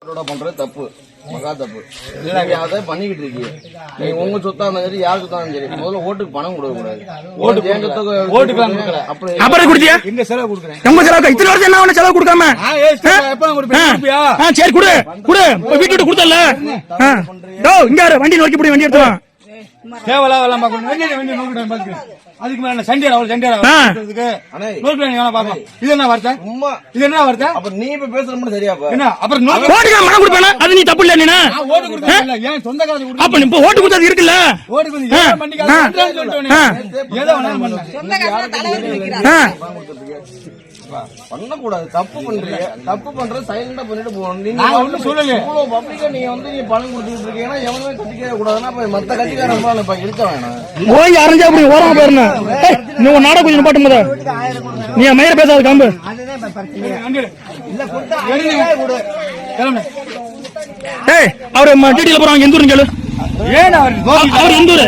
பண்றது தப்பு, மகா தப்பு. நீங்க அதை பண்ணிக்கிட்டு இருக்கீங்க. நீங்க உங்க சொத்தா இருந்தாலும் சரி, யார் சொத்தா இருந்தாலும் சரி, முதல்ல ஓட்டுக்கு பணம் கொடுக்க கூடாது. அப்புறம் கொடுத்தியா? எங்க செலவு கொடுக்குறேன்? எங்க செலவு? இத்தனை வருஷம் என்ன செலவு கொடுக்காம? சரி குடு குடு, வீட்டு விட்டு கொடுத்தல. இங்க வண்டி நோக்கி போய் வண்டி எடுத்துவான். தேவலாம் அதுக்கு மேல சண்டியார் அவள் சண்டியார் இது என்ன வார்த்தை? இது என்ன வார்த்தை? அப்ப நீ இப்ப பேசுறது சரியாப்பா? என்ன அப்புறம் ஓட்டுக்கு மனம் கொடுப்பேன், அது நீ தப்பு இல்ல. நீ ஓட்டு கொடுக்கல, ஏன் சொந்த காசு கொடுக்க? அப்ப இப்ப ஓட்டு கொடுத்தது இருக்குல்ல, ஓட்டு வந்து ஏதோ வேணாலும் பண்ணக்கூடாது. தப்பு பண்றீங்க, தப்பு பண்றது சைலண்டா பண்ணிட்டு போகணும். நீங்க சொல்லல இவ்வளவு பப்ளிக்கா நீங்க வந்து நீங்க பணம் கொடுத்துட்டு இருக்கீங்கன்னா எவனுமே கட்டிக்க கூடாதுன்னா மத்த கட்டிக்காரன் இப்ப இருக்க வேணாம். ஓய் அரைஞ்சா அப்படி ஓரமா போயிருந்த நீ உன் நாடகம் கொஞ்சம் பாட்டு போத நீ மயிர பேசாத காம்பு. அவரு டிடில போறாங்க, எந்த ஊருன்னு கேளு. ஏன் அவர் எந்த ஊரு?